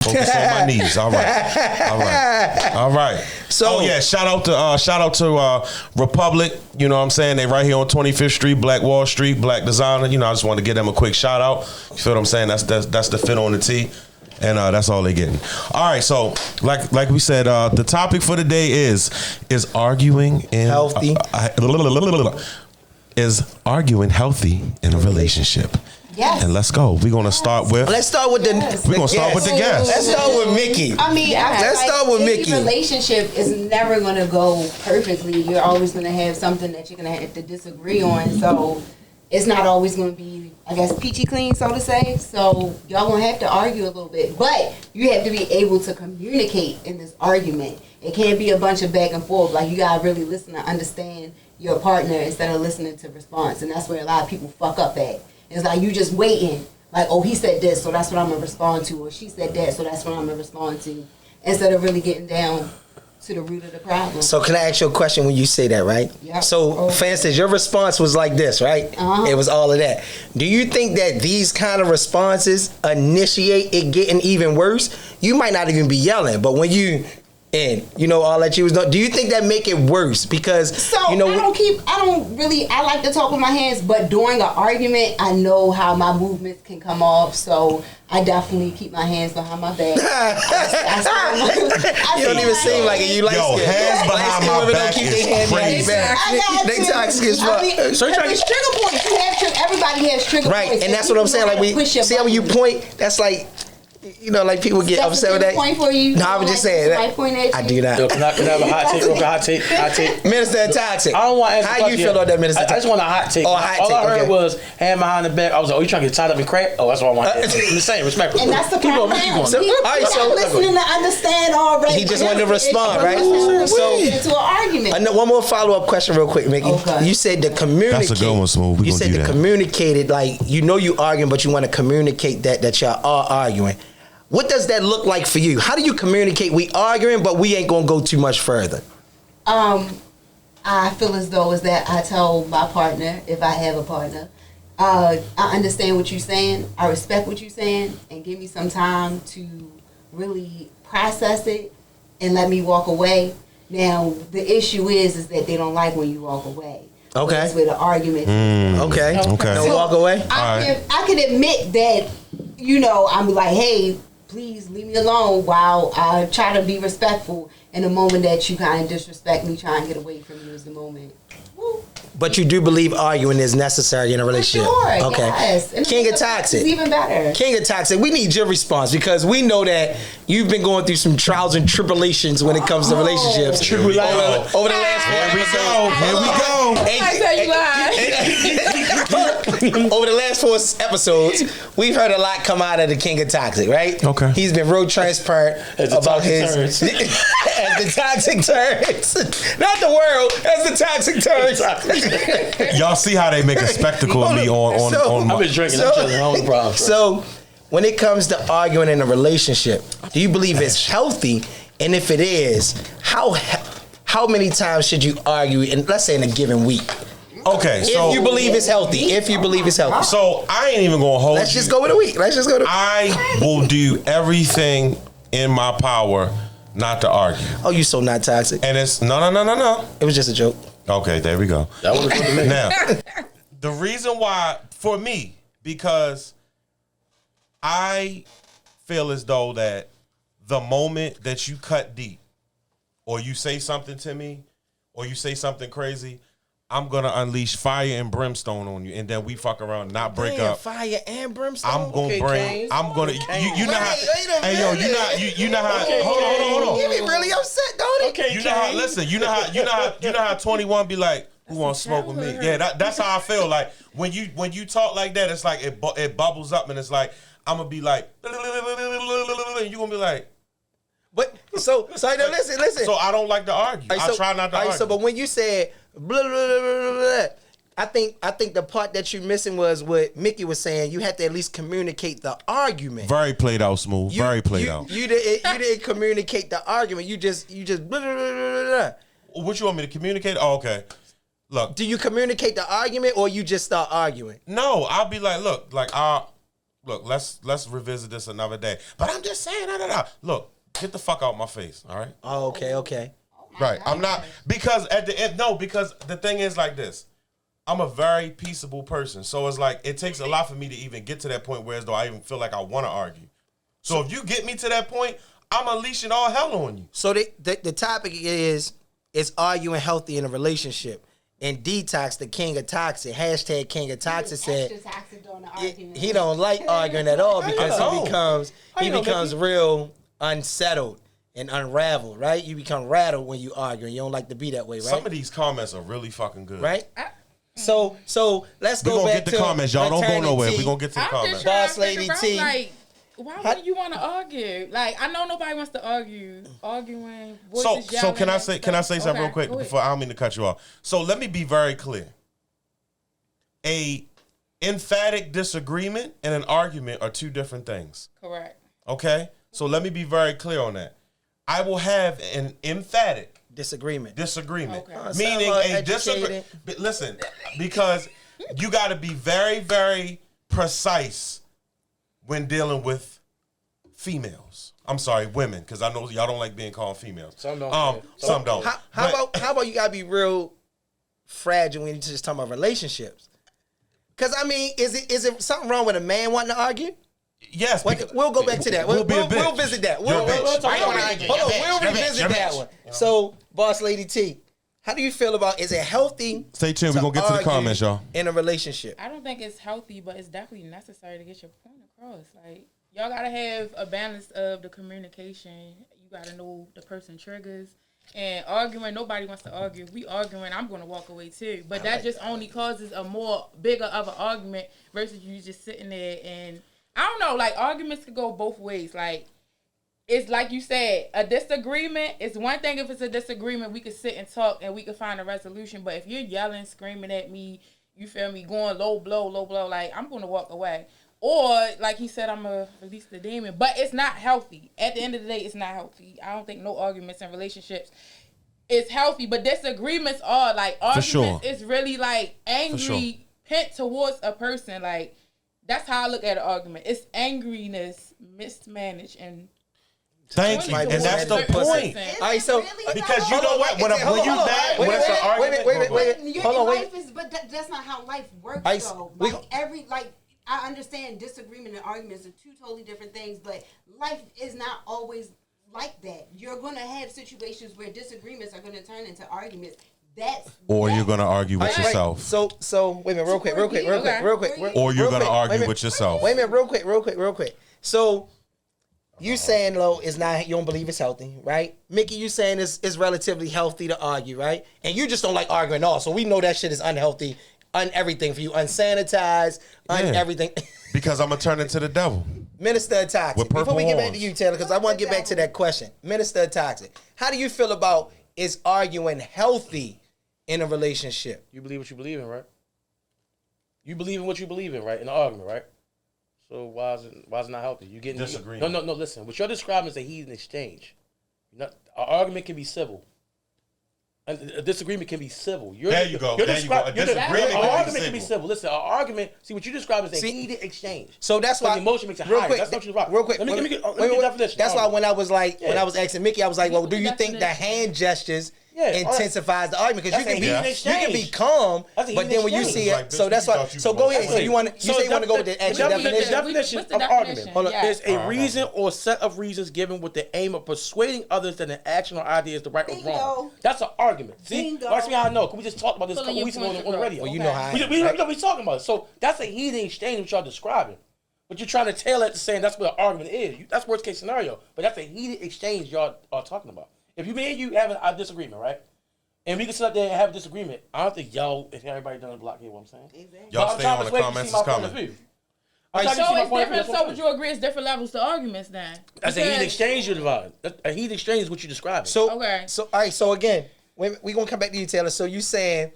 Focus on my knees. All right. So shout out to Republic. You know what I'm saying? They right here on 25th Street, Black Wall Street, Black Designer. You know, I just want to give them a quick shout out. You feel what I'm saying? That's the fit on the tee. And that's all they getting. All right, so like we said, the topic for the day is arguing in healthy. Is arguing healthy in a relationship? Yes. And let's go. We're gonna start with. Let's start with the. We're gonna start with the guest. Let's start with Mickey. I mean, let's start with Mickey. Relationship is never gonna go perfectly. You're always gonna have something that you're gonna have to disagree on. So it's not always gonna be, I guess, peachy clean, so to say. So y'all gonna have to argue a little bit, but you have to be able to communicate in this argument. It can't be a bunch of back and forth. Like, you gotta really listen to understand your partner instead of listening to response, and that's where a lot of people fuck up at. It's like you just waiting, like, oh, he said this, so that's what I'm gonna respond to, or she said that, so that's what I'm gonna respond to, instead of really getting down to the root of the problem. So can I ask you a question when you say that, right? Yeah. So, for instance, your response was like this, right? It was all of that. Do you think that these kind of responses initiate it getting even worse? You might not even be yelling, but when you all that you was doing, do you think that make it worse? Because I like to talk with my hands, but during an argument, I know how my movements can come off, so I definitely keep my hands behind my back. You don't even seem like it. You like hands behind my back is crazy. They toxic as fuck. So it's trigger points. Everybody has trigger points. Right, and that's what I'm saying. Like, see how when you point, that's like, you know, like people get upset with that. Point for you. No, I was just saying that. I do that. Yo, can I have a hot take? Hot take. Minister Toxic. I don't want to ask how you feel about that, Minister? I just want a hot take. Oh, a hot take. All I heard was hand behind the back. I was like, oh, you trying to get tied up and crack? Oh, that's what I want. I'm just saying, respectful. And that's the problem. So, all right, so listening to understand already. He just wanted to respond, right? So into an argument. One more follow-up question, real quick, Mickey. Okay. You said the communicate. That's a good one, Smooth. You said the communicated, like, you know you arguing, but you want to communicate that y'all are arguing. What does that look like for you? How do you communicate? We arguing, but we ain't gonna go too much further. I feel as though is that I tell my partner, if I have a partner, I understand what you're saying, I respect what you're saying, and give me some time to really process it and let me walk away. Now, the issue is that they don't like when you walk away. Okay. That's where the argument is. Okay. So no walk away? I can admit that, I'm like, hey, please leave me alone while I try to be respectful. In the moment that you kind of disrespect me, try and get away from you is the moment. Woo. But you do believe arguing is necessary in a relationship? For sure, okay. Yes. And King of Toxic. It's even better. King of Toxic, we need your response because we know that you've been going through some trials and tribulations when it comes to relationships. Over the last 4 I tell you why. Over the last 4 episodes, we've heard a lot come out of the King of Toxic, right? Okay. He's been real transparent about his turns. as the toxic turns. Not the world, as the toxic turns. Y'all see how they make a spectacle of me on I've been drinking. I'm chilling. No problem. So, when it comes to arguing in a relationship, do you believe it's healthy? And if it is, how many times should you argue in, let's say, in a given week? Okay, so if you believe it's healthy. So I ain't even gonna hold Let's just go with a week. I will do everything in my power not to argue. Oh, you so not toxic. And it's no. It was just a joke. Okay, there we go. That was good to me. Now, the reason why, for me, because I feel as though that the moment that you cut deep, or you say something to me, or you say something crazy, I'm gonna unleash fire and brimstone on you, and then we fuck around, not break up. Fire and brimstone. I'm gonna you know how. Hey yo, you know how. Okay, hold on. You be really upset, don't it? Okay, You know how. Listen, you know how 21 be like, who wants to smoke with me? Yeah, that's how I feel. Like when you talk like that, it's like it bubbles up, and it's like I'm gonna be like, and you gonna be like. But so no, listen. So I don't like to argue. I try not to argue. So, but when you said blah, blah, blah, blah, blah, I think the part that you're missing was what Mickey was saying. You had to at least communicate the argument. Very played out, Smooth. Very played out. You didn't communicate the argument. You just blah, blah, blah, blah, blah. What you want me to communicate? Oh, okay. Look. Do you communicate the argument or you just start arguing? No, I'll be like, look, like look, let's revisit this another day. But I'm just saying, look, get the fuck out my face, all right? Oh, okay. Right. I'm not, because at the end, no, because the thing is like this. I'm a very peaceable person. So it's like, it takes a lot for me to even get to that point where as though I even feel like I want to argue. So if you get me to that point, I'm unleashing all hell on you. So the topic is arguing healthy in a relationship. And Detox, the king of toxic, hashtag king of toxic, said Extra toxic during the argument. he don't like arguing at all because he becomes real unsettled and unraveled, right? You become rattled when you argue, and you don't like to be that way, right? Some of these comments are really fucking good. Right? So let's We're go going to back get to the comments. Y'all don't go nowhere. Maternity. We're going to get to the I'm comments. just trying Boss to Lady figure out, T. like, why would you want to argue? Like, I know nobody wants to argue. Arguing, voices So yelling can I and say stuff. something Okay, real quick go ahead. before I don't mean to cut you off. So let me be very clear. A emphatic disagreement and an argument are two different things. Correct. Okay? So let me be very clear on that. I will have an emphatic Disagreement. disagreement. Okay. Meaning sound a disagreement. Listen, because you got to be very, very precise when dealing with females. I'm sorry, women, because I know y'all don't like being called females. Some don't. Some don't. How about you gotta be real fragile when you just talking about relationships? Because I mean, is it something wrong with a man wanting to argue? Yes, We'll go back to that. We'll visit that. You're a bitch. Why you wanna argue? Hold on, You're a we'll bitch. You're a revisit bitch. that one. So, Boss Lady T, how do you feel about, is it healthy? Stay tuned. We're going to get to the argue comments, y'all. In a relationship. I don't think it's healthy, but it's definitely necessary to get your point across. Like, y'all gotta have a balance of the communication. You gotta know the person triggers. And arguing, nobody wants to argue. If we arguing, I'm gonna walk away too. But that just only causes a more bigger of an argument versus you just sitting there and I don't know, like arguments could go both ways. Like it's like you said, a disagreement is one thing. If it's a disagreement, we could sit and talk and we could find a resolution. But if you're yelling, screaming at me, you feel me, going low blow, like I'm gonna walk away. Or like he said, I'm gonna release the demon. But it's not healthy. At the end of the day, it's not healthy. I don't think no arguments in relationships is healthy. But disagreements are like arguments is really like angry pent towards a person. Like that's how I look at an argument. It's angriness mismanaged and Thank you. And that's the point. All right, so Because you know what? When you mad, when it's an argument. wait. Hold on, wait. But that's not how life works, I- though. we- I understand disagreement and arguments are two totally different things, but life is not always like that. You're going to have situations where disagreements are going to turn into arguments. Or you're going to argue with Right. yourself. So wait a minute, real quick. Or you're going to argue with yourself. Wait a minute, real quick. So you saying Lo is not, you don't believe it's healthy, right? Mickey, you saying it's relatively healthy to argue, right? And you just don't like arguing at all. So we know that shit is unhealthy, everything for you, unsanitized, everything. Because I'm going to turn into the devil. Minister of Toxic. With purple Before we get back horns. to you, Taylor, because I want to get back to that question. Minister of Toxic. How do you feel about, is arguing healthy in a relationship? You believe what you believe in, right? You believe in what you believe in, right? In the argument, right? So why is it not healthy? You getting Disagreement. No. Listen, what you're describing is a heathen exchange. An argument can be civil. A disagreement can be civil. There you go. A disagreement An argument can can be be civil. Listen, an argument. See what you describe as a heated exchange. So that's why the emotion makes it real higher. quick, That's not what you're about. Real quick, Let me get wait, the definition. That's why when I was like, when Yeah. I was asking Mickey, I was like, well, do you think the hand gestures intensifies the argument? Because That's a heated you can be exchange. calm, That's a but heated then when you exchange. see it, Like, so bitch, that's you why. thought you So was go gonna ahead. say. So you want to? You say you want to go with the actual definition? The definition What's of the argument definition? Hold on. is a okay. reason or set of reasons given with the aim of persuading others that an action or idea is the right or Bingo. wrong. That's an argument. See, Bingo. watch me how I know. Cause we just talked about this a Pulling couple your weeks ago points on the across. radio. Well, you know how. We talking about it. So that's a heated exchange which y'all describing. But you're trying to tailor it to saying that's what an argument is. That's worst case scenario. But that's a heated exchange y'all are talking about. If you me and you having a disagreement, right? And we can sit up there and have a disagreement. I don't think y'all, if everybody done block here, what I'm saying. Exactly. Y'all But I'm stay trying on to the persuade you to comments. see It's my point of coming. view. So I'm trying to see my it's point of view. different. That's So what would you agree it's different levels to arguments then? That's a heat Because- exchange you divide. A heat exchange is what you describe. So Okay. So all right. So again, we gonna come back to you, Taylor. So you saying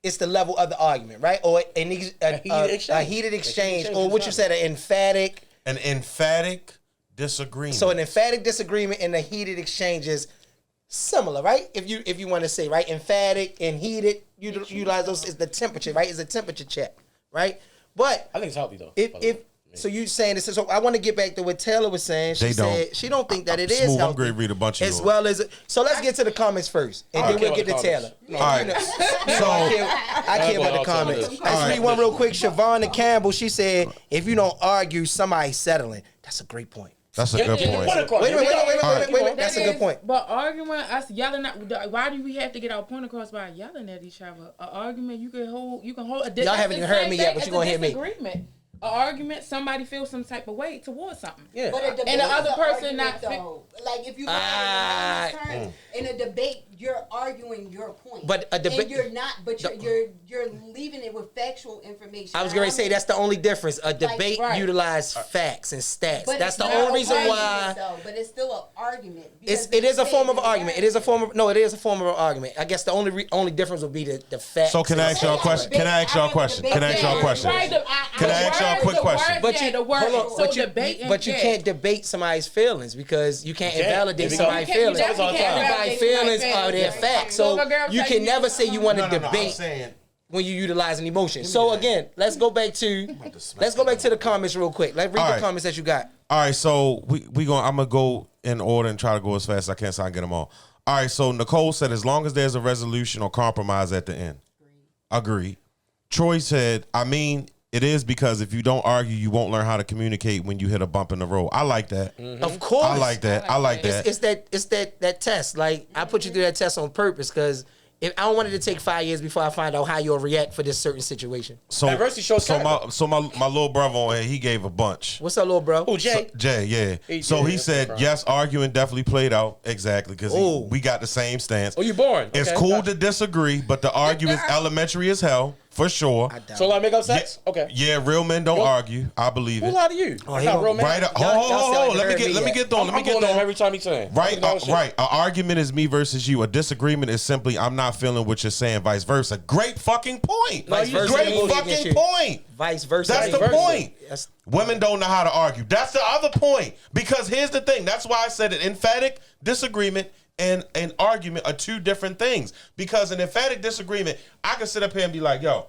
it's the level of the argument, right? Or a heated exchange, or what you said, an emphatic. An emphatic disagreement. So an emphatic disagreement and a heated exchange is similar, right? If you want to say, right, emphatic and heated, you utilize those is the temperature, right? It's a temperature check, right? But I think it's healthy though. if so, you saying this? So I want to get back to what Taylor was saying. She They don't. said she don't think that it is Smooth, I'm healthy. going to read a bunch of as yours. well as. So let's get to the comments first, and then we'll get to Taylor. All right. So, I care about the comments. Let's All read right. one real quick. Siobhan Campbell, she said, if you don't argue, somebody's settling. That's a great point. that's a good point. Wait. That's a good point. But arguing, us yelling at, why do we have to get our point across by yelling at each other? An argument you can hold. Y'all haven't even heard me yet, but you're gonna hear me. Disagreement. An argument, somebody feels some type of way towards something. Yeah. But a debate And the other is a person argument, not though. Like if you Ah. in a debate, you're arguing your point. But a debate- and you're not. But you're leaving it with factual information. I was going to say that's the only difference. A debate right. utilize facts and stats. But That's it's the not only a reason argument, why. though, but it's still an argument. It is a form of argument. It is a form of it is a form of argument. I guess the only difference would be the facts. So can I ask y'all a question? Can I ask y'all a question? Can I ask y'all a question? Can I ask y'all a quick question? But you the word. hold on, So but you debating, but you yeah. can't debate somebody's feelings because you can't You can't. invalidate There we go. somebody's You can't- feelings. you definitely can't Everybody's invalidate feelings somebody's are their feelings. facts. So So if a girl you tell can you never say you want to No, I'm debate saying. when you utilize an emotion. So again, let's go back to the comments real quick. Let's read All the right. comments that you got. All right, so I'm gonna go in order and try to go as fast as I can so I can get them all. All right, so Nicole said as long as there's a resolution or compromise at the end. Agreed. Troy said, I mean, it is because if you don't argue, you won't learn how to communicate when you hit a bump in the road. I like that. Of course, I like that. I like that. It's that test. Like I put you through that test on purpose because if I don't want it to take 5 years before I find out how you'll react for this certain situation. So, Diversity shows my little brother on here, he gave a bunch. What's up, little bro? Oh, Jay. Jay, yeah. So he said, yes, arguing definitely played out. Exactly, because Ooh. we got the same stance. Oh, you boring. It's Okay, cool gotcha. to disagree, but the argue is elementary as hell, for sure. I doubt So it. like make up sex? Okay. Yeah, real men don't argue. I believe Who it. lie to you? Oh, That's he not gonna- real man. Right. Y'all still Hold. ain't Let me heard get. me Let me yet. get on. Let me I'm get going on on. every time he's saying. Right, I'm doing right. An argument is me versus you. A disagreement is simply I'm not feeling what you're saying, vice versa. Great fucking point. Vice versa, Great emoji against fucking you. point. Vice versa. That's the versa. point. That's- Women don't know how to argue. That's the other point. Because here's the thing. That's why I said an emphatic disagreement and an argument are two different things. Because an emphatic disagreement, I can sit up here and be like, yo,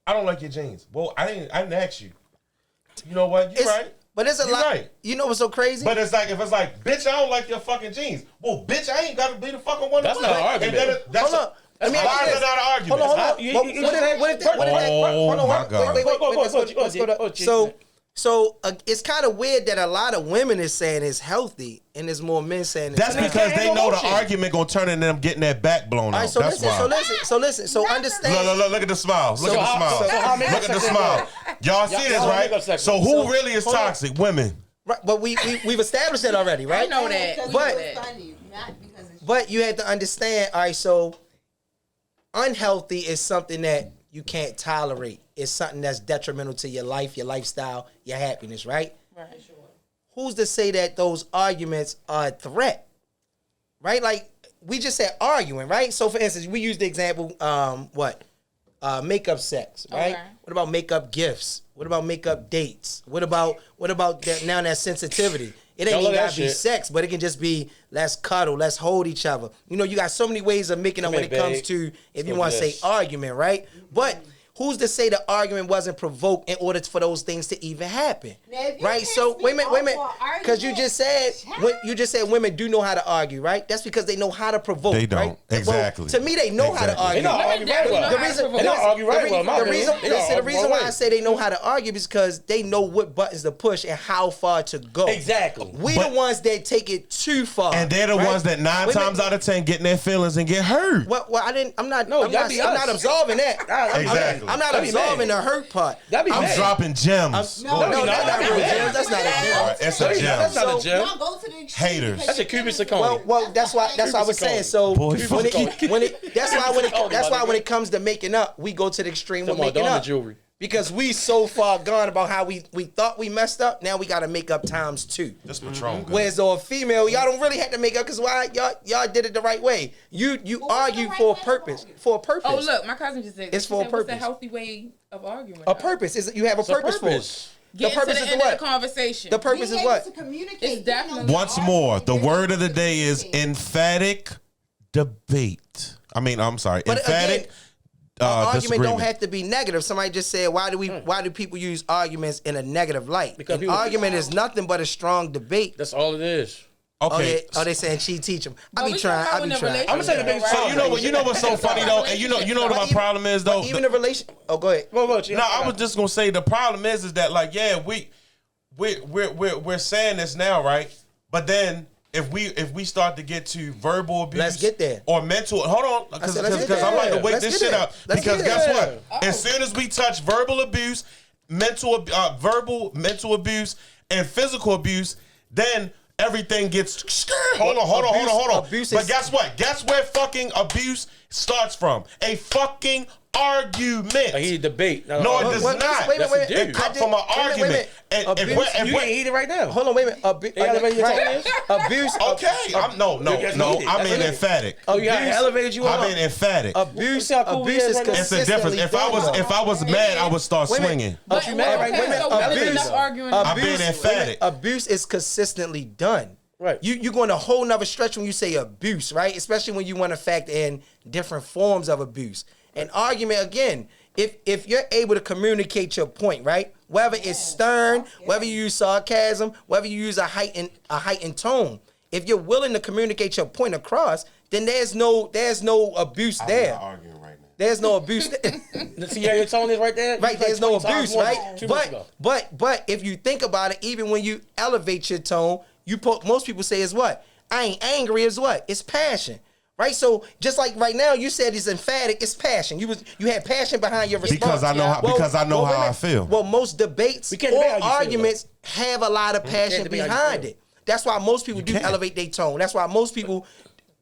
I don't like your jeans. Well, I didn't ask you. You know what? You're right. But it's a You're lot. right. You know what's so crazy? But it's like, if it's like, bitch, I don't like your fucking jeans. Well, bitch, I ain't got to be the fucking one. That's to not do an it. argument. And then that's Hold on. Let me ask why you is this. it not an argument? Hold on. You- What if you- Oh, my God. Wait, Go, let's go to- G. So it's kind of weird that a lot of women is saying it's healthy, and there's more men saying it's That's not. because they know the emotion. argument gonna turn into them getting their back blown All out. right, so That's listen, why. so understand. Look at the smile. Look at the how- smile. so how make Look up at the sex smile. Y'all see this, y'all make up right? sex. So who So, really is hold on. toxic? Women. Right, but we've established that already, right? I know that. But- it's funny, not because it's But you have to understand, all right, so unhealthy is something that you can't tolerate. It's something that's detrimental to your life, your lifestyle, your happiness, right? Right. Who's to say that those arguments are a threat? Right? Like, we just said arguing, right? So, for instance, we use the example, makeup sex, right? Okay. What about makeup gifts? What about makeup dates? What about that sensitivity? It ain't Y'all even love gotta that be shit. sex, but it can just be let's cuddle, let's hold each other. You know, you got so many ways of making up Come when here, it comes babe. to if you Let's want to do say this. argument, right? But who's to say the argument wasn't provoked in order for those things to even happen? Now, if you Right? can't So speak wait a minute. up for Because you just said women do know how to argue, right? That's because they know how to provoke. They don't. Right? Exactly. Well, to me, they know how to Exactly. argue. They don't argue very well. The reason, They don't argue right well, in my the opinion. reason, They don't listen, the argue reason one why way. I say they know how to argue is because they know what buttons to push and how far to go. Exactly. We But- the ones that take it too far, And they're the right? ones that 9 Wait a times minute. out of 10 get in their feelings and get hurt. Well, I didn't. I'm not. No, I'm that'd not, be I'm us. not absolving that. Exactly. I'm not That'd be absolving mad. the hurt part. That'd be I'm mad. dropping gems. No, No, that's not real mad. gems. That's not a gem. All right, it's a No, gem. that's not a So- gem. Y'all go to the extreme Haters. because That's a you cubic feel zirconia. Well, that's why I was saying. So Boy, when it, that's why when it comes to making up, we go to the extreme with Talking about making diamond up. jewelry. Because we so far gone about how we thought we messed up. Now we got to make up times 2. This Patron. good. Whereas though a female, y'all don't really have to make up because why y'all did it the right way. You what's argue the right for a way to purpose. argue? For a purpose. Oh, look, my cousin just said It's she for a said, what's purpose. the healthy way of arguing? A purpose is you have a purpose for purpose. it. Get The purpose to the is end the of the what? conversation. The purpose being is able what? to communicate. It's definitely- Once more, the word of the day is emphatic debate. I'm sorry, But emphatic argument disagreement. don't have to be negative. Somebody just said, why do people use arguments in a negative light? Because An people- argument is nothing but a strong debate. That's all it is. Okay. They saying she teach them. I But be we trying. talking I about be in a trying. I'm gonna say the biggest relationship, problem. So you know what's so funny though, and you know what my problem is though. Even a relation. Oh, go ahead. Well, No, I was just gonna say the problem is that like we're saying this now, right? But then if we start to get to verbal abuse, Let's get there. or mental. Hold on, because let's get I'm about to there. wake Let's this get shit there. up. Let's Because get guess there. what? As soon as we touch verbal abuse, verbal mental abuse, and physical abuse, then everything gets scared. Hold on. Abuse But is- guess what? Guess where fucking abuse starts from? A fucking argument. A heated debate. No, it does Wait, not. wait, That's wait, a dude. It comes from an argument. And Abuse- if we're- You ain't heated right now. Hold on, wait a minute. They elevated your tone is? Abuse. okay, I'm no. That's I'm needed. being That's emphatic. Oh, you got Abuse- elevated you I'm up. being emphatic. Abuse. See how cool we Abuse is is right now? It's a difference. If I was mad, I would start Wait a minute. swinging. But you mad right okay, now. so we Abuse- ended up arguing. I'm being emphatic. Abuse is consistently done. Right. You go in a whole nother stretch when you say abuse, right? Especially when you want to factor in different forms of abuse. An argument, again, if you're able to communicate your point, right? Whether it's stern, whether you use sarcasm, whether you use a heightened tone, if you're willing to communicate your point across, then there's no abuse there. arguing right now. There's no abuse there. See how your tone is right there? Right, You there's like no 20 times abuse, more right? 2 months ago. But if you think about it, even when you elevate your tone, most people say is what? I ain't angry, is what? It's passion. Right? So just like right now, you said it's emphatic, it's passion. You had passion behind your response. Because I know how- because I know wait a how I minute. feel. Well, most debates We can't debate how or you feel, arguments have a lot of passion debate how you behind feel. it. That's why most people do can't. elevate their tone. That's why most people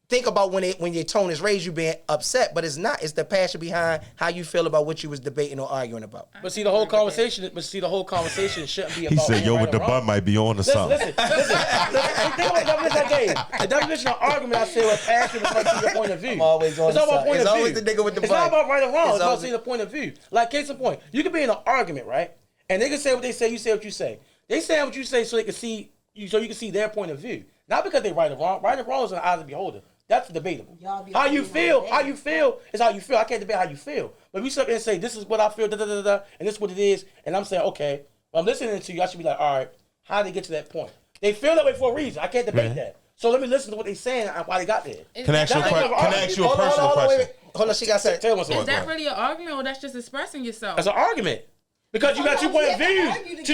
think about when your tone is raised, you being upset, but it's not. It's the passion behind how you feel about what you was debating or arguing about. But see, the whole conversation shouldn't be about. He said, "Yo, right with the or wrong. bun might be on to something." Listen. Think about the definition I gave. The definition of argument I said was passion refers to your point of view. I'm always on It's all the about side. point It's of always view. the nigga with the It's bun. not about right or wrong. It's It's about always- seeing the point of view. Like case in point, you could be in an argument, right? And they can say what they say. You say what you say. They say what you say so they can see you, so you can see their point of view. Not because they right or wrong. Right or wrong is in the eyes of the beholder. That's debatable. Y'all be How you arguing feel, all how day. you feel is how you feel. I can't debate how you feel. But if you sit up there and say, this is what I feel, da da da da, and this is what it is, and I'm saying, okay, well, I'm listening to you, I should be like, all right, how did they get to that point? They feel that way for a reason. I can't debate that. So let me listen to what they're saying and why they got there. Can I ask you a That's question? not Can I an ask you a argument. personal wait, question? wait. Hold on, she got said. Tell me what's Is up. that really an argument or that's just expressing yourself? That's an argument. Because you got 2 point of view. To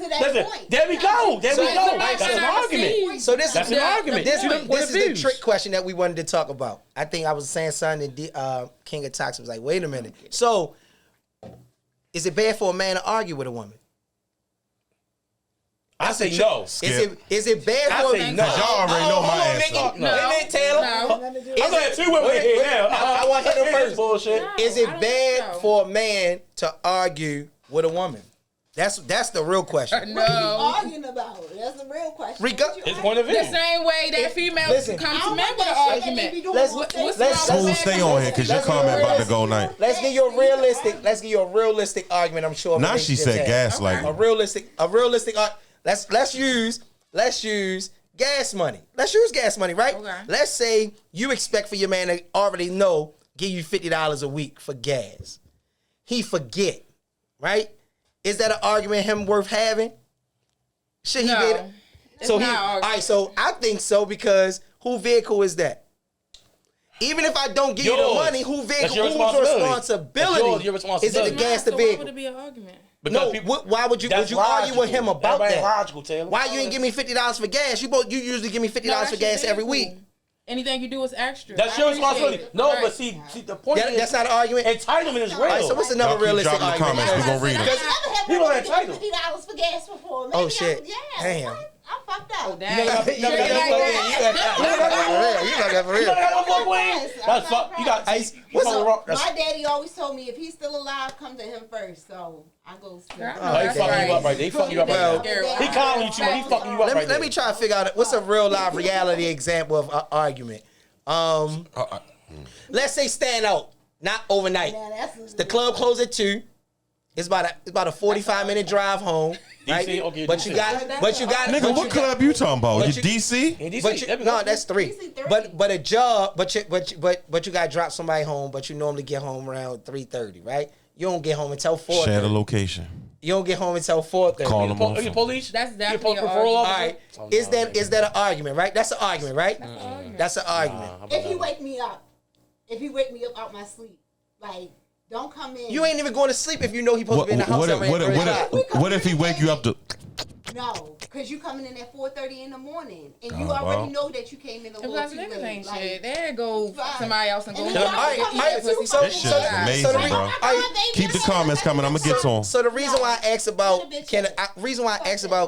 that Listen, point. there we go. There we So- go. so- That's an so- argument. So this That's is an argument. This, Two this point is of the views. trick question that we wanted to talk about. I think I was saying something, and King of Toxic was like, "Wait a minute." So, is it bad for a man to argue with a woman? I say no. Is it bad I for? say no. Y'all already know my hold on, answer. nigga. No. Wait a minute, Taylor. No. I'm going to 2 women Wait, here wait. now. I want to hit him This first. bullshit. Is I it don't bad think so. for a man to argue with a woman? That's the real question. What are you No. arguing about? That's the real question. Rega- What you It's arguing point of view. The same way that females Listen. come I to don't men want with an that shit that they be argument. doing Let's- on let's- Facebook. let's- Smooth, stay on here because your Let's get comment about to realistic. go night. Let's give you a realistic argument. I'm sure. Now she said gaslighting. A realistic. Let's use gas money. Let's use gas money, right? Okay. Let's say you expect for your man to already know, give you $50 a week for gas. He forget, right? Is that an argument him worth having? Should he No. be? It's So not he. an All argument. right. So I think so because who vehicle is that? Even if I don't give you the Yours. money, whose That's your responsibility? That's your responsibility. Is it to gas the So why vehicle? would it be an argument? No, why would you argue with him about Everybody that? logical, Taylor. Why you ain't give me $50 for gas? You usually give me $50 No, for that's your gas every vehicle. week. Anything you do is extra. That's I your appreciate responsibility. it. No, Right. but see the point is That's not an argument. entitlement is real. All right, so what's another Y'all keep realistic dropping the argument? comments. We gonna read them. People are entitled. $50 for gas before. Maybe Oh, shit. Yeah. Damn. What? I'm fucked up. Dang. You got that for You real. got one more queen. Yes, I'm That's not fuck. You got. Ice, you what's fucking up? wrong. That's- My daddy always told me if he's still alive, come to him first. So I go straight. Girl, Oh, he That's fucking right. you up right there. He fucking you up right Well, there. He calling you too. He fucking you up right there. Let me try to figure out what's a real live reality example of an argument. Let's say stand out, not overnight. Man, that's The club closed at 2. It's about a 45-minute drive home. right? DC? Okay, but DC. you got, but you got, Nigga, but what you club you talking about? but You you- DC? In DC, But you, there we no, go. that's 3. DC 30. But a job, but you got to drop somebody home. But you normally get home around 3:30, right? You don't get home until 4:30. Share the location. You don't get home until 4:30. Call them Are on you phone. police? That's You definitely an parole All argument. officer? right. Oh, Is no, that nigga. is that an argument, right? That's an argument, right? That's an argument. That's an argument. How about If you that? wake me up, out my sleep, like don't come in. You ain't even going to sleep if you know he supposed to be in the house What every what if he wake you up to? No, because you coming in at 4:30 in the morning, and you Oh, already well. know that you came in a little Because too niggas late. ain't Like, shit. There go Right. somebody else and go. And get then All right, y'all all come right, in too so- This shit is so- amazing, so the bro. all right, Keep the comments coming. I'm gonna get to them. So the reason why I asked about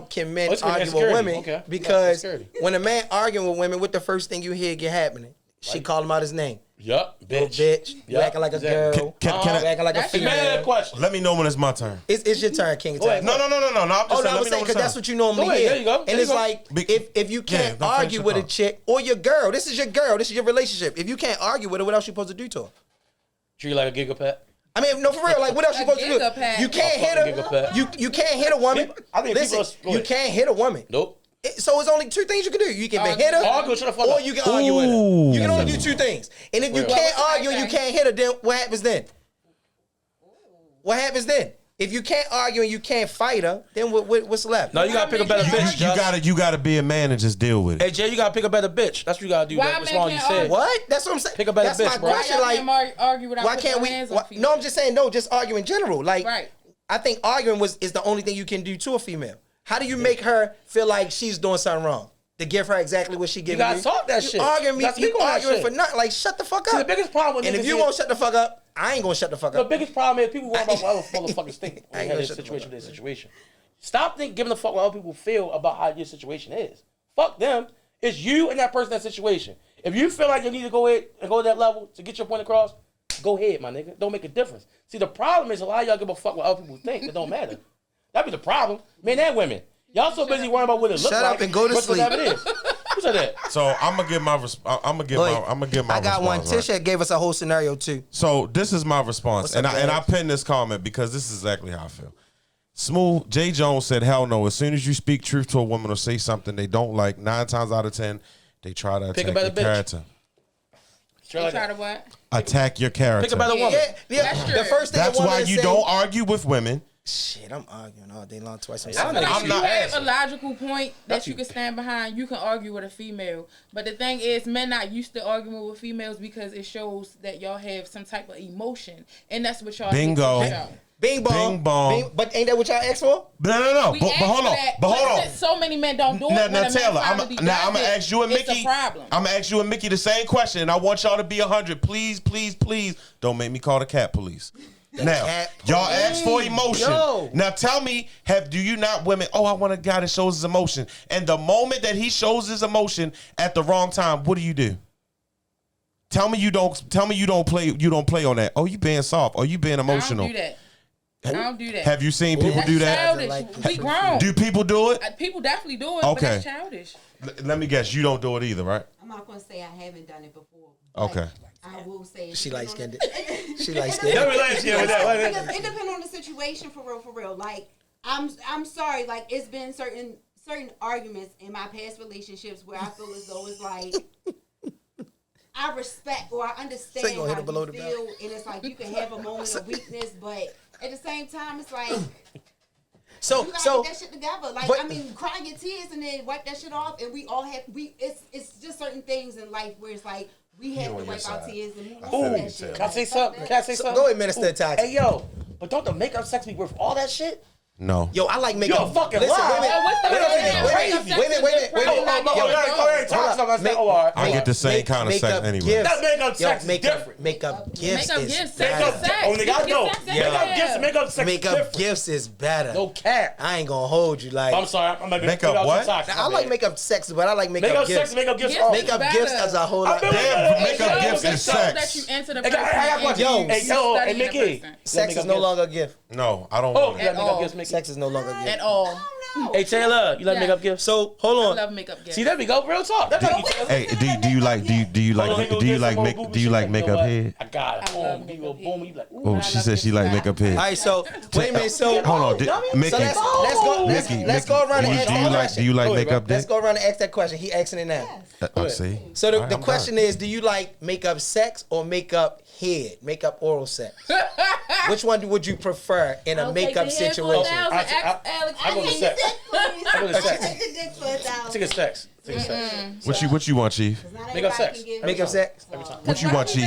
can men Oh, it's gonna be argue with insecurity. women Okay. because Insecurity. when a man arguing with women, what the first thing you hear get happening? She call him out his name. Yup, Little bitch. bitch. You Yup, acting like a exactly. girl. Can You I- acting like a That's Man, that female. question. Let me know when it's my turn. It's your turn, King of Go ahead, Time. No. I'm just Oh, saying. no, I'm Let me saying know because when it's that's time. what you normally Go ahead, hear. there you go, there And you it's go. like Be- if you can't don't finish argue your with a thought. chick or your girl, this is your girl, this is your relationship. If you can't argue with her, what else you supposed to do to her? Treat you like a gigapet. I mean, no, for real. Like, what else you A supposed to do? gigapet. You can't A hit fucking her. gigapet. You can't hit a woman. I think Listen, people are- go you ahead. can't hit a woman. Nope. So it's only 2 things you can do. You can Argue. hit her, Argue, shut the fuck or up. you can argue with her. Ooh. You can only do 2 things. And if you Well, can't what's argue and you the can't hit her, then what happens then? What happens then? If you can't argue and you can't fight her, then what's left? No, you gotta pick a better bitch. You gotta be a man and just deal with Hey it. Jay, you gotta pick a better bitch. That's what you gotta do. Why That's men why you can't said. argue? What? That's what I'm saying. Pick a better That's bitch, my bro. Why question. y'all Like, can't argue without why putting can't your we? hands on No, females? I'm just saying. No, just argue in general. Like, Right. I think arguing is the only thing you can do to a female. How do you make her feel like she's doing something wrong? To give her exactly what she giving gotta you. talk that you shit. Arguing me, Gotta you speak on that arguing shit. for nothing. Like, shut the fuck up. See, the biggest problem with and if niggas you is- won't shut the fuck up, I ain't gonna shut the fuck The up. biggest problem is people worry about what other motherfuckers think I when ain't they have gonna this shut the situation fuck with up. their situation. Stop giving a fuck what other people feel about how your situation is. Fuck them. It's you and that person in that situation. If you feel like you need to go ahead and go to that level to get your point across, go ahead, my nigga. Don't make a difference. See, the problem is a lot of y'all give a fuck what other people think. That don't matter. That be the problem. Men and women. Y'all so busy worrying about what it looks like. Shut up and go to versus sleep. whatever it is. Who said that? So I'm gonna give my I got one. response, right? Tisha gave us a whole scenario too. So this is my response, What's and up, I guys? pinned this comment because this is exactly how I feel. Smooth J Jones said, "Hell no! As soon as you speak truth to a woman or say something they don't like, 9 times out of 10, they try to Pick a attack better your bitch. character. Straight You like try that. to what? Attack your character. Pick a better woman. Yeah. That's The true. first thing That's a woman why is you saying- don't argue with women. Shit, I'm arguing all day long twice. I'm Y'all sorry. niggas I'm You not have asking. a logical point that That's you you. can stand behind. You can argue with a female, but the thing is, men not used to arguing with females because it shows that y'all have some type of emotion, and that's what y'all Bingo. need to show. Bing bong. Bing bong. But ain't that what y'all asked for? No. We But asked hold for on. that, But hold on. since so many men don't do it. Now, when a man Taylor, finally I'm does gonna it, ask you and it's Mickey. a problem. I'm gonna ask you and Mickey the same question, and I want y'all to be 100. Please, don't make me call the cat police. Now, cat y'all police. ask for emotion. Yo. Now, tell me, do you not women? Oh, I want a guy that shows his emotion, and the moment that he shows his emotion at the wrong time, what do? Tell me you don't play. You don't play on that. Oh, you being soft. Oh, you being emotional. I don't do that. I don't do that. Have you seen people That's do that? childish. Like- We grown. Do people do it? People definitely do it, but Okay. that's childish. Let me guess. You don't do it either, right? I'm not gonna say I haven't done it before. but Okay. I will say She light skinned it. it. She light Don't skinned. relax here with that. Because it depends on the situation, for real. Like I'm sorry, like it's been certain arguments in my past relationships where I feel as though it's like I respect or I So understand you gonna hit how it below you the feel, and it's like you can have a moment of weakness, but at the same time, it's like So you gotta so get that shit together. Like but- I mean, cry your tears and then wipe that shit off, and we all have it's just certain things in life where it's like we have to wipe our tears and move on that shit. Can I say Like, something? fuck Can I that. say So something? go ahead, Minister Toxic. Hey, yo. But don't the makeup sex be worth all that shit? No. yo, I like Yo, makeup. fucking Listen, lie. wait a minute. What's the Wait a minute, difference? wait a Makeup minute, sex wait a is minute, different. wait a minute. Not Oh, getting yeah, drunk. go ahead, talk about that. Make- Oh, all right. I get the same kind of sex makeup anyway. gifts. That makeup Yo, sex is different. makeup gifts Makeup is gifts, better. Makeup sex. Oh, nigga, I You know. get sex Makeup anywhere. gifts, makeup sex is Makeup different. gifts is better. No cap. I ain't gonna hold you like. I'm sorry. I'm like, Makeup what? I like makeup sex, but I like makeup Makeup gifts. sex, makeup gifts. Gifts all- Makeup better. gifts as a whole I lot. feel like Damn, that- makeup Hey, gifts yo, is Shows that sex. you enter the Hey, person. I got one. and Yo, you hey, yo, study hey, the Mickey. person. Sex is no longer a gift. No, I don't Oh, want you it. got makeup all. gifts, Mickey. Sex is no longer a At gift. all. I don't No. Hey Taylor, you like Yeah. makeup gifts? So hold I on. love makeup gifts. See, there we go. Real talk. That's how you feel. Hey, do you like makeup head? I got it. I love Boom. You go makeup boom. head. You like, ooh. Oh, she said she like makeup head. All right, so wait a minute. So Hold on, Mickey. So let's go around and ask that question. Do you like Go ahead, makeup Let's dick? go around and ask that question. He asking it now. See. So All the, right, the I'm question done. is, do you like makeup sex or makeup head? Makeup oral sex? Which one would you prefer in a I'll take makeup the head for situation? $1,000. I Ask Alex. go to sex. I go to sex. Take the dick for $1,000. Take a sex. Take a sex. What you want, Chief? Not Makeup everybody sex. can give Makeup sex? What you want, Chief?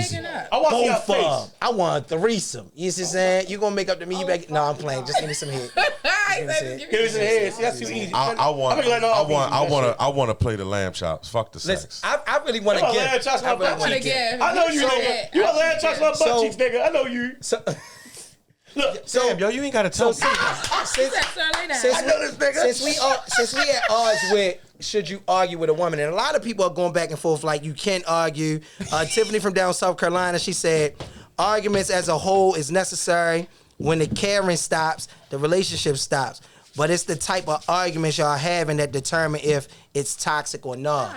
I want to see her Both of face. them. I want a threesome. You see what I'm saying? You gonna make up to me? You back? No, I'm playing. Just give me some head. Give me some head. See, that's too easy. I want to play the lamb chops. Fuck the Listen, sex. I really want to You a lamb give. chops I on really butt want to wanna give. give. I know you, So- nigga. You a lamb chops on butt So- cheeks, nigga. I know you. So, Look, Damn, yo, you ain't got to tell me. since, Since I know this nigga. since we at odds with should you argue with a woman, and a lot of people are going back and forth like you can't argue. Tiffany from down South Carolina, she said arguments as a whole is necessary. When the caring stops, the relationship stops. But it's the type of arguments y'all having that determine if it's toxic or not.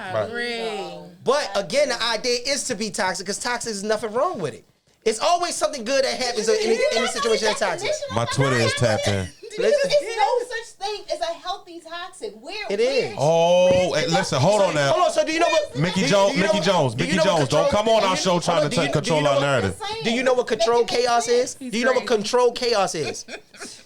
But again, the idea is to be toxic because toxic is nothing wrong with it. It's always something good that happens in any situation that's toxic. My Twitter is tapped in. It's no such thing as a healthy toxic. It is. Oh, hey, listen, hold on now. Hold on, so do you know what Mickey do you Jones, know Mickey what- Jones, do you Mickey know what Jones. Don't control- come on do our you- show trying hold on, to do you- do control you know our what- narrative. Do you know what control chaos is? Do you know what control chaos is?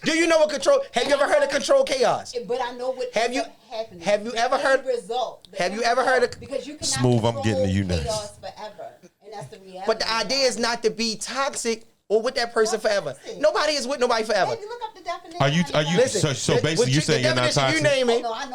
Do you know what control? Have you ever heard of control chaos? But I know what Have you- ends up happening. have you ever The heard- end result? The have end you ever heard of- result. Because you cannot Smooth, I'm getting to you control next. chaos forever, and that's the reality. But the idea is not to be toxic or with that person forever. Nobody is with nobody forever. Baby, look up the definition. Are you Listen, so what basically you saying you're not definition toxic? you name Oh, it. no, I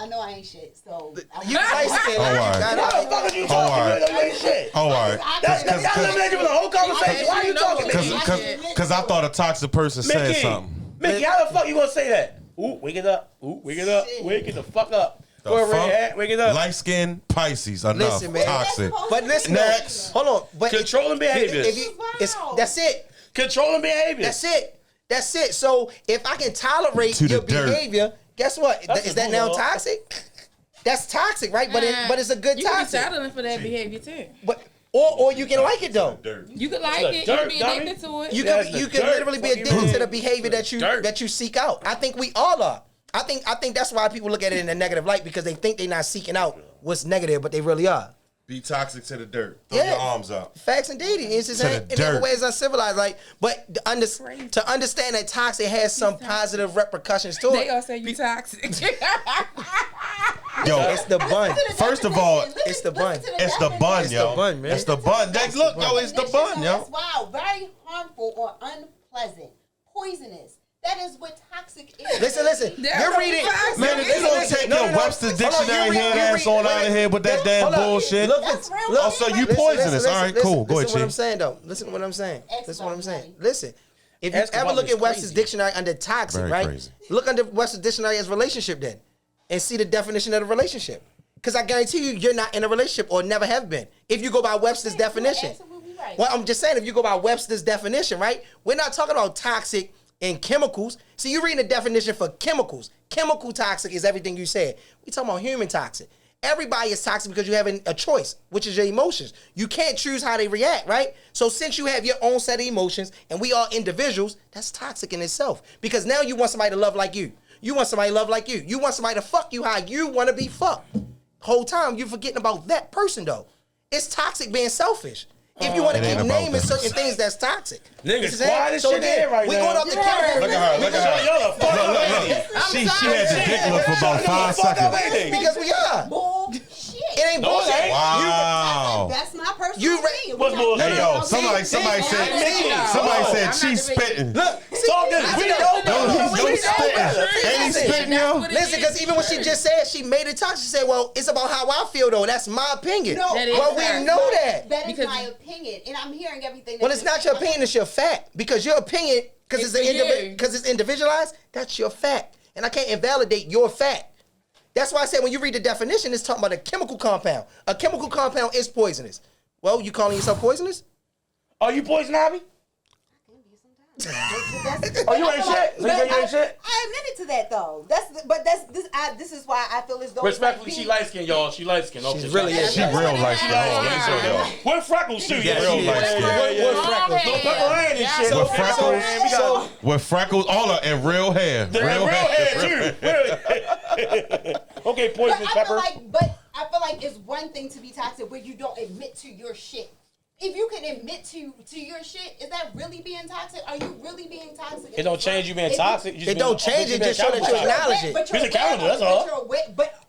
know I ain't shit. So You light skinned. Oh, all right. Why the fuck are you Oh, talking? all right. You ain't shit. Oh, all right. Y'all eliminated with the whole conversation. Why are you talking? Because I thought a toxic person said Mickey, something. Mickey, how the fuck you gonna say that? Ooh, wake it up. Ooh, wake it up. Wake it the fuck up. Go ahead, wake it up. Light skin Pisces, enough. Listen, man. Toxic. But listen, Next. hold on. But Controlling behaviors. that's it. Controlling behavior. That's it. That's it. So if I can tolerate To the your dirt. behavior, guess what? That's Is a that now bulldog. toxic? That's toxic, right? But it's a good You can be toxic. settling for that behavior too. But or you can like it though. You could like That's it. dirt, You be dummy. addicted to it. You That's can the you can dirt. literally be Fucking addicted to dirt. the behavior Dirt. that you seek out. I think we all are. I think that's why people look at it in a negative light because they think they're not seeking out what's negative, but they really are. Be toxic to the dirt. Throw Yeah. your arms up. Facts indeed. It's just To the in other dirt. ways uncivilized. Like, but to understand that toxic has some positive repercussions to They it. all say you toxic. Yo, It's the bun. First of all, it's the bun. it's the bun, It's yo. the bun, man. It's the bun. Look, yo, it's the bun, yo. That's wow, very harmful or unpleasant, poisonous. That is what toxic is. Listen. They're You're so reading. toxic. Man, if you don't take your Webster's dictionary head ass on out of here with that damn bullshit. That's real. Look, Oh, so you poisonous. All right, cool. Go ahead, Listen what I'm Chief. saying, though. Listen to what I'm saying. Ask Listen to what I'm about saying. money. Listen. If you Ask ever about look what's at Webster's crazy. dictionary under toxic, Very right? crazy. Look under Webster's dictionary as relationship then. And see the definition of the relationship. Because I guarantee you, you're not in a relationship or never have been. If you go by Webster's You're definition. absolutely right. Well, I'm just saying, if you go by Webster's definition, right? We're not talking about toxic and chemicals. See, you're reading the definition for chemicals. Chemical toxic is everything you said. We talking about human toxic. Everybody is toxic because you have a choice, which is your emotions. You can't choose how they react, right? So since you have your own set of emotions and we are individuals, that's toxic in itself. Because now you want somebody to love like you. You want somebody to love like you. You want somebody to fuck you how you want to be fucked. Whole time you're forgetting about that person though. It's toxic being selfish. If you want to It keep ain't about naming that. certain things, that's toxic. Niggas You know what I'm saying? quiet as So shit again, in right we now. going off the chemicals. Look at her. Look at her. Y'all a fuck up Look. lady. She had the dick look for about 5 seconds. Because we are. Bullshit. It ain't No, it bullshit. ain't. Wow. That's my personal You re- opinion. What's bullshit? Hey yo, somebody said she's spitting. Look, Talk this. We know. Yo, spitting. Ain't he spitting, yo? listen, because even what she just said, she made it toxic. She said, well, it's about how I feel, though. That's my opinion. No, That is well, we fact. know that. That is Because- my opinion, and I'm hearing everything. Well, it's not your opinion, it's your fact. Because your opinion, because It's for you. because it's individualized, that's your fact. And I can't invalidate your fact. That's why I said when you read the definition, it's talking about a chemical compound. A chemical compound is poisonous. Well, you calling yourself poisonous? Are you poison ivy? Oh, you ain't shit? So you say you ain't shit? I admitted to that though. This is why I feel as though Respectfully, it's she like light skinned, y'all. She light skinned. Okay. She's really She real light skin. Hold on, let me show y'all. With freckles too. Yeah, real light skin. With freckles. Don't put her in and shit. With Okay, freckles. man, we got With freckles, all of and real hair. real hair too. Really. Okay, poisonous pepper. But I feel like it's one thing to be toxic where you don't admit to your shit. If you can admit to your shit, is that really being toxic? Are you really being toxic? It don't change you being toxic. It don't change it, just show that you acknowledge it. You're accountable, that's all.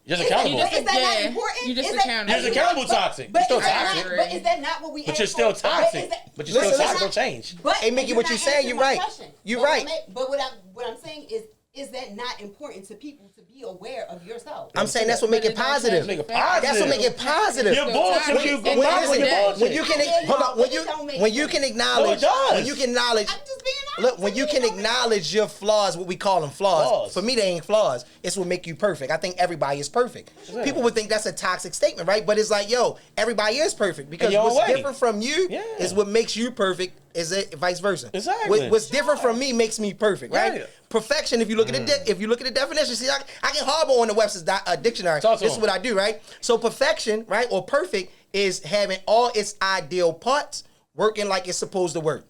Just accountable. Is that not important? You just Is that- accountable. You're accountable toxic. You're But still is that toxic. not- But is that not what we? But you're ask still for? toxic. But you're still Listen, toxic. Don't change. But Hey, Mickey, you're what not you saying, answering you're my right. question. You're But right. But what I'm saying is that not important to people to be aware of yourself? I'm saying that's what make it positive. Make it positive. That's what make it positive. You're bullshit. You're When, bullshit. listen, when you can hold on, when you can acknowledge, No, it does. when you can acknowledge, I'm just being honest. look, when you can acknowledge your flaws, what we call them flaws. For me, they ain't flaws. It's what make you perfect. I think everybody is perfect. People would think that's a toxic statement, right? But it's like, yo, everybody is perfect because your what's way. different from you is what makes you perfect. Is it vice versa? Exactly. What's different from me makes me perfect, right? Yeah. Perfection. If you look at the definition, see, I can harbor on the Webster's dictionary. Talk to This is him. what I do, right? So perfection, right, or perfect is having all its ideal parts working like it's supposed to work.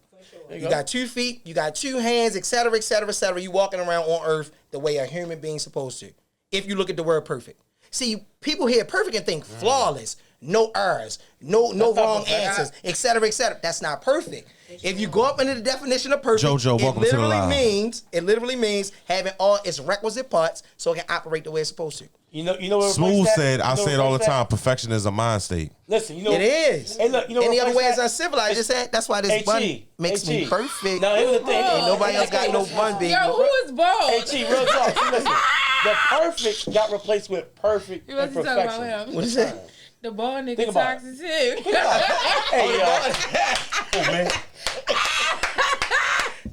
You got 2 feet, you got 2 hands, et cetera, et cetera, et cetera. You walking around on earth the way a human being's supposed to. If you look at the word perfect. See, people hear perfect and think flawless, no errors, no wrong answers, et cetera, et cetera. That's not perfect. If you go up into the definition of perfect, JoJo, welcome to the live. it literally means having all its requisite parts so it can operate the way it's supposed to. You know what Smooth replaced that? said, I You know say it what all the replaced time, that? perfection is a mind state. Listen, you know It is. Hey, look, you know Any what other way is replaced that? uncivilized. Just said that's why this Hey, bun T. makes Hey, me T. perfect. Now, here's the thing. Ain't nobody else got no bun, baby. Yo, who is bald? Hey, T, real talk. See, listen. The perfect got replaced with perfect You and wasn't talking about perfection. him. What is that? The bald nigga Think about toxic too. Hey, Oh, man.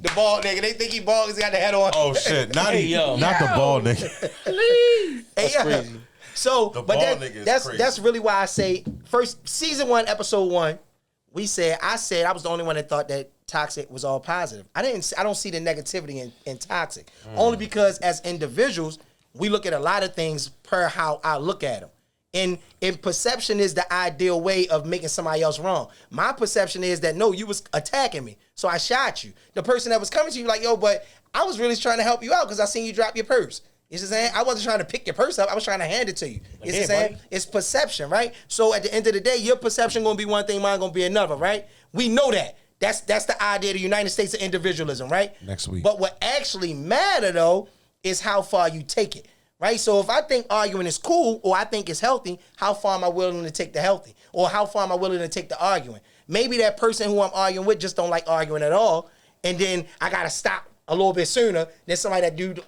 The bald nigga. They think he bald because he got the hat on. Oh, shit. Not, Hey, yo. not the bald nigga. Please. Hey, yeah. crazy. So, The but bald nigga is that's crazy. that's really why I say first season 1, episode 1. I said I was the only one that thought that toxic was all positive. I don't see the negativity in toxic. Only because as individuals, we look at a lot of things per how I look at them. And perception is the ideal way of making somebody else wrong. My perception is that no, you was attacking me, so I shot you. The person that was coming to you like, yo, but I was really trying to help you out because I seen you drop your purse. You see what I'm saying? I wasn't trying to pick your purse up. I was trying to hand it to you. You see what I'm saying? buddy. It's perception, right? So at the end of the day, your perception gonna be one thing, mine gonna be another, right? We know that. That's the idea of the United States of individualism, right? Next week. But what actually matter though is how far you take it. Right? So if I think arguing is cool or I think it's healthy, how far am I willing to take the healthy? Or how far am I willing to take the arguing? Maybe that person who I'm arguing with just don't like arguing at all. And then I gotta stop a little bit sooner than somebody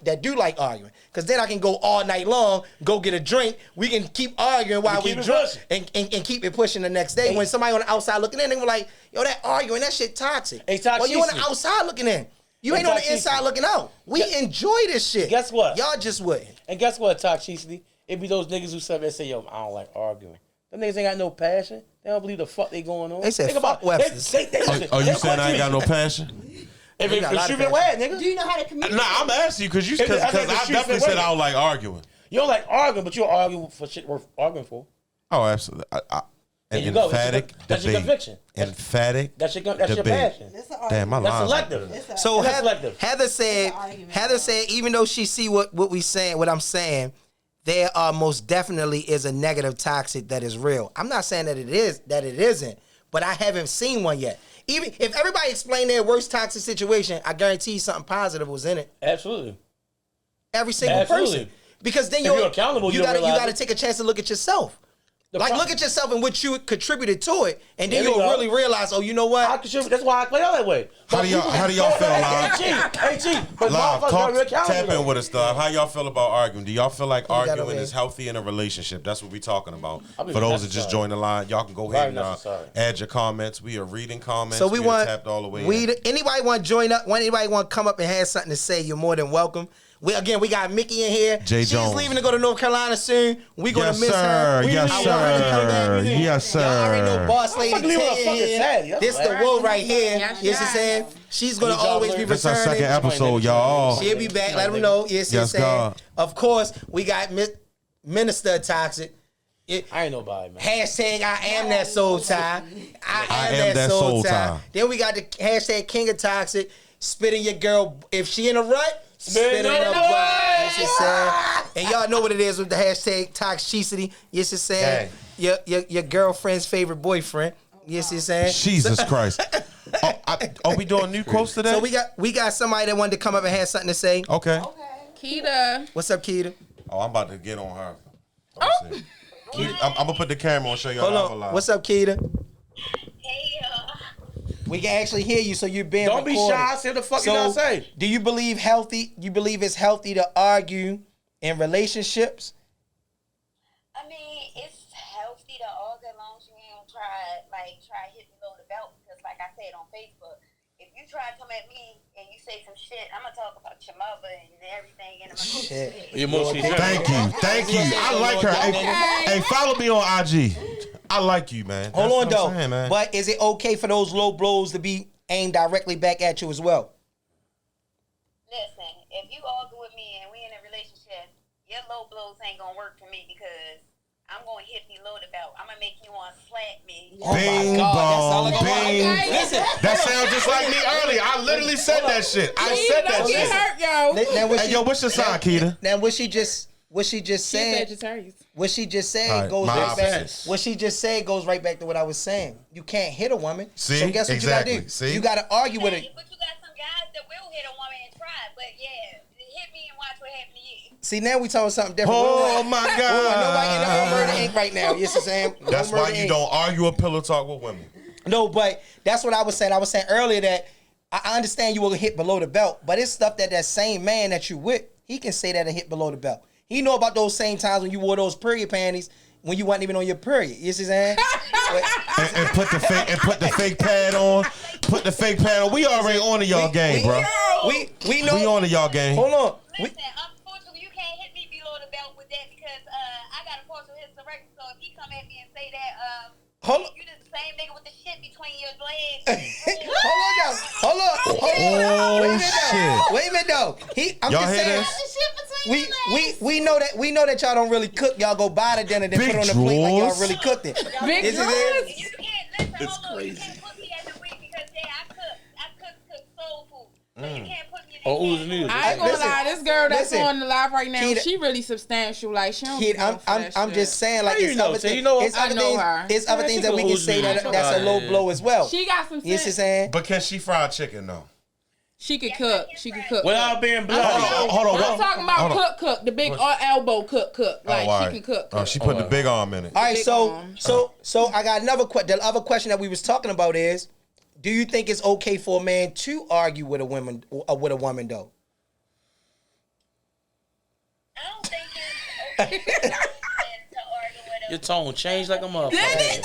that do like arguing. Cause then I can go all night long, go get a drink. We can keep arguing while we keep it drunk pushing. and keep it pushing the next day. When somebody on the outside looking in, they were like, yo, that arguing, that shit toxic. Hey, Well, you on the toxicity. outside looking in. You ain't on the Toxicity. inside looking out. We enjoy this shit. Guess what? Y'all just wouldn't. And guess what, toxicity? It be those niggas who sit there and say, yo, I don't like arguing. Them niggas ain't got no passion. They don't believe the fuck they going on. They said, Think fuck about it. Webster's. Are you saying I ain't got no passion? If You it's got a lot of contributing word, nigga. Do you know how to communicate? Nah, I'm asking you because I think I the streets definitely been said waiting. I don't like arguing. You don't like arguing, but you'll argue for shit worth arguing for. Oh, absolutely. An you go. emphatic That's your debate. conviction. Emphatic That's your passion. That's an Damn, my argument. That's lines. selective. So That's selective. Heather said, That's an argument. even though she see what we saying, what I'm saying, there most definitely is a negative toxic that is real. I'm not saying that it isn't, but I haven't seen one yet. Even if everybody explained their worst toxic situation, I guarantee something positive was in it. Absolutely. Every single Absolutely. person. Because then If you're accountable, you you'll gotta realize it. take a chance to look at yourself. Look at yourself and what you contributed to it, and then There we you'll go. really realize, oh, you know what? I contribute. That's why I play all that way. How do y'all feel, Live? Hey, G. But Live, motherfuckers talk, are accountable, tap in though. with us, Live. How y'all feel about arguing? Do y'all feel like got arguing over is here? healthy in a relationship? That's what we're talking about. I believe For those it's that just necessary. joined the line, y'all can go Very ahead and necessary. add your comments. We are reading comments. So we are want tapped all the way in. anybody want to join up? Anybody want to come up and have something to say? You're more than welcome. We got Mickey in here. Jay She's Jones. leaving to go to North Carolina soon. We gonna Yes, miss sir. her. Yes, I want her to come back. sir. Yes, Y'all already know sir. Boss Lady Fuck, leave her Tay fucking here. sad. That's This the right. wool right here. Yes, Yes, I'm saying she's gonna Good job, always be Larry. This our second returning. episode, y'all. She'll be back. Let them know. Yes, Yes, saying. God. Of course, we got Minister Toxic. I ain't nobody, man. Hashtag I am that soul tie. I am that soul tie. Then we got the hashtag King of Toxic. Spitting your girl. If she in a rut, spit in her butt. Yes, it's saying. And y'all know what it is with the hashtag Toxicity. Yes, it's saying. Your girlfriend's favorite boyfriend. Yes, it's saying. Jesus Christ. Are we doing new quotes today? So we got somebody that wanted to come up and have something to say. Okay. Keita. What's up, Keita? Oh, I'm about to get on her. I'm gonna put the camera on, show y'all Hold how on. live. What's up, Keita? Hey, We can actually hear you, so you're being Don't be recorded. shy. Say what the fuck you gotta say. Do you believe it's healthy to argue in relationships? I mean, it's healthy to argue as long as you ain't try hitting below the belt. Because, like I said on Facebook, if you try to come at me and you say some shit, I'm gonna talk about your mother and everything. And I'm gonna Shit. You're mostly Thank you. I like her. Hey, follow me on IG. I like you, man. Hold That's on, what though. I'm saying, man. But is it okay for those low blows to be aimed directly back at you as well? listen. If you argue with me and we in a relationship, your low blows ain't gonna work for me because I'm gonna hit below the belt. I'm gonna make you want to slap me. Bing God, bong, that's all I bing. got. Listen. That sounds just like me earlier. I literally said that shit. I said that Don't get shit. hurt, yo. Now, Hey, yo, what's your sign, Keita? Now what she just She's said, Sagittarius. what she just said All right, goes my right back. opposite. What she just said goes right back to what I was saying. You can't hit a woman. See? So guess what Exactly. you gotta do? See? You gotta argue with it. But you got some guys that will hit a woman and try. But yeah, hit me and watch what happened to you. See, now we talking something different. Oh We don't my want nobody in the God. Murder Inc. right now. Yes, I'm saying. That's No why Murder you Inc. don't argue a pillow talk with women. No, but that's what I was saying. I was saying earlier that I understand you will hit below the belt, but it's stuff that same man that you with, he can say that and hit below the belt. He know about those same times when you wore those period panties when you wasn't even on your period. You see what I'm saying? And put the fake pad on. Put the fake pad on. We already on to y'all game, bro. We know. We on to y'all game. Hold on. Listen, unfortunately, you can't hit me below the belt with that because I got a partial hysterectomy. So if he come at me and say that, Hold on. you the same nigga with the shit between your legs. Hold on, y'all. Hold on. Oh, shit. Wait a minute though. I'm Y'all just hear saying. this? We know that y'all don't really cook. Y'all go buy the dinner, then Big put it on the plate like y'all drawers. really cooked it. Big Is it drawers. it? You can't listen. Hold on. You can't put me as a week because I cook soul food. So you can't put me in Oh, who's that the news? I ain't gonna Listen, lie, this girl that's listen. on the live right now, Keita- she really substantial. Like she don't. Kid, be going for that I'm shit. just saying, like How you it's know? other So things. you know- It's I other know things. her. It's other Man, things she that we go can who's say news. that's a low blow as well. She got some Yes, sense. it's saying. But can she fried chicken though? She could cook. She could cook. Without being bloody. Hold on. I'm talking about Hold on. cook. The big elbow cook. Like all she right. can cook. Oh, she put the big arm in it. All right, Big so arm. so I got another question. The other question that we was talking about is, do you think it's okay for a man to argue with a woman though? I don't think it's okay for a man to argue with a Your tone changed like a motherfucker. Like,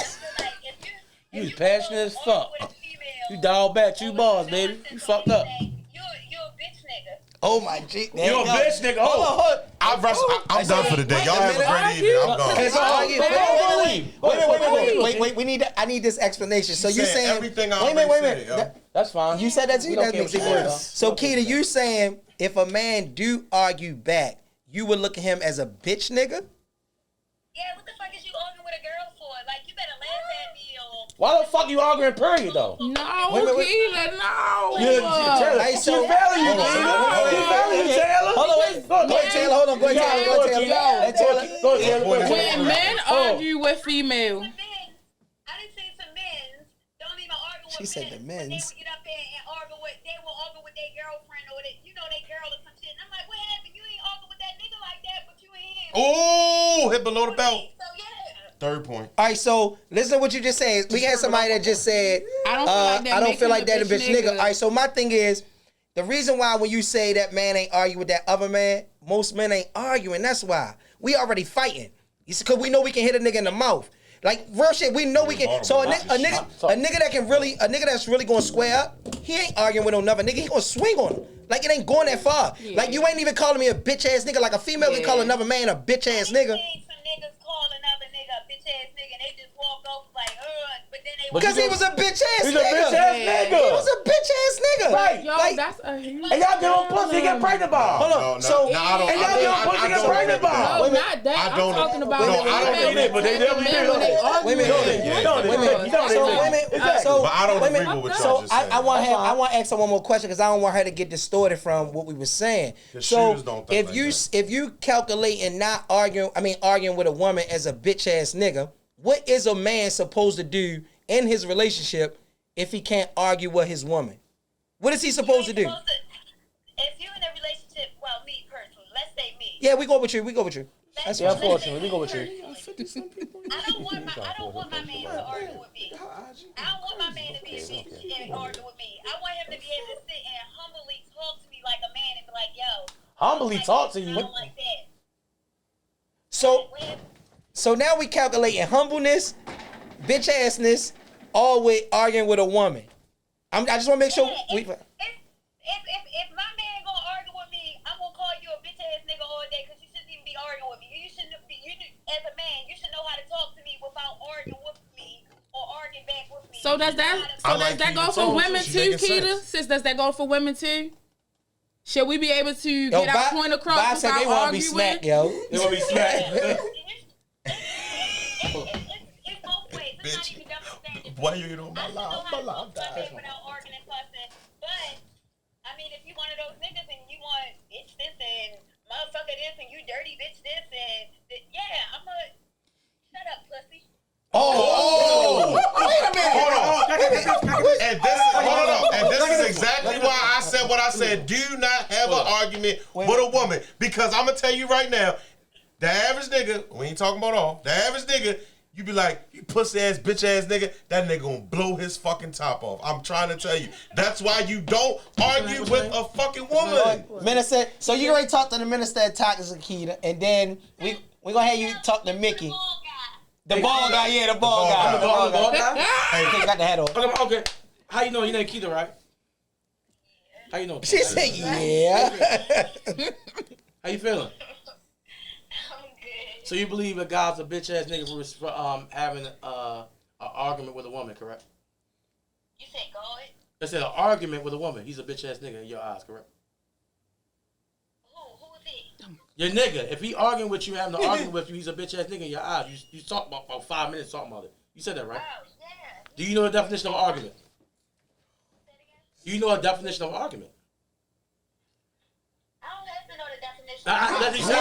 You was if passionate as argue fuck. with a female You dialed back 2 over bars, the baby. nonsense You on fucked up. anything, You're a bitch nigga. Oh my G. You a bitch, nigga. Hold on. I'm done for the day. Y'all have a great evening. I'm Okay, so gone. wait. We need. I need this explanation. So you said saying everything I Wait a minute. already said, yo. That's fine. You said that too. We don't That care makes what it you worse. say, So Keita, you saying if a man do argue back, you would look at him as a bitch nigga? Yeah, what the fuck is you arguing with a girl for? Like, you better laugh at me or... Why the fuck you arguing period though? No, Wait. Keita, no. Hey, so- She value you, Hold on, Taylor. She value you, Taylor. Hold on, wait. Go ahead, Taylor. Hold on. Go ahead, Taylor. Go ahead, Taylor. Let Taylor. Go ahead, Taylor. When men argue with female, Some men, I done seen some men don't even argue with She said the men. But they men's. would get up there and argue with, they will argue with their girlfriend or they, their girl or some shit. And I'm like, what happened? You ain't arguing with that nigga like that, but you ain't. Oh, hit below the belt. So yeah. Third point. All right, so listen to what you just said. We had somebody that just said, I don't feel like that. I don't make feel him like that a bitch nigga. All right, so my thing is, the reason why when you say that man ain't arguing with that other man, most men ain't arguing. That's why. We already fighting. You see, because we know we can hit a nigga in the mouth. Like real shit, we know we can. So a Baltimore. nigga that's really gonna square up, he ain't arguing with no another nigga. He gonna swing on him. Like it ain't going that far. Yeah. Like you ain't even calling me a bitch ass nigga. Like a female can call another man a bitch ass nigga. Some niggas call another nigga a bitch ass nigga and they just walk off like, but then they Because he was a bitch ass He's nigga. a bitch ass He nigga. was a bitch ass nigga. Right. Yo, Like, that's a huge. And y'all give him pussy, get pregnant by him. hold on. No, So no, I don't. And y'all give him pussy, get pregnant by him. No, Wait a minute. not that. I I'm don't- talking about. no, I don't think that, but they men when they argue. Wait a minute. You know they Wait a minute. you know they So make wait a it. minute. So But I don't wait a agree minute. with what So y'all just said. I want to ask her one more question because I don't want her to get distorted from what we were saying. 'Cause So shooters don't think if you calculate and not arguing with a woman as a bitch ass nigga, what is a man supposed to do in his relationship if he can't argue with his woman? What is he supposed to do? If you're in a relationship, well, me personally, let's say me. Yeah, we go with you. That's Yeah, fine. unfortunately, we go with you. I don't want my man to argue with me. I don't want my man to be a bitch and argue with me. I want him to be able to sit and humbly talk to me like a man and be like, yo. Humbly like, talk to you. I don't like that. So now we calculating humbleness, bitch assness, all with arguing with a woman. I just want to make sure we. If my man gonna argue with me, I'm gonna call you a bitch ass nigga all day because you shouldn't even be arguing with me. You shouldn't be. As a man, you should know how to talk to me without arguing with me or arguing back with me. So does that? So I does like that you go to for talk, women she too, making Keita? sense. Sis, does that go for women too? Should we be able to Yo, get our Bob- point across Bob said without they want to be arguing? smacked, yo. They gonna be smacked. It's both ways. It's not even double standard. Why you ain't on my I should know live? how to talk to my man without arguing and fussing. But I mean, if you one of those niggas and you want bitch this and motherfucker this and you dirty bitch this and yeah, I'm a shut up, pussy. Oh, Wait a minute. hold on. And this is exactly why I said what I said. Do not have an argument with a woman because I'm gonna tell you right now, the average nigga, we ain't talking about all. The average nigga, you be like, you pussy ass bitch ass nigga, that nigga gonna blow his fucking top off. I'm trying to tell you. That's why you don't argue with a fucking woman. Minister, so you already talked to the minister at Tacos Akita, and then we gonna have you talk to Mickey. The ball guy, yeah, the ball guy. guy. The ball Ball guy. guy? Okay, got the hat on. Okay. How you know your name Keita, right? How you know? She said, yeah. How you feeling? I'm good. So you believe a guy's a bitch ass nigga for having an argument with a woman, correct? You said God? I said an argument with a woman. He's a bitch ass nigga in your eyes, correct? Who is it? Your nigga. If he arguing with you, having an argument with you, he's a bitch ass nigga in your eyes. You talk about 5 minutes talking about it. You said that, right? Oh, yeah. Do you know the definition of an argument? Do you know a definition of an argument? I don't have to know the definition. Let me say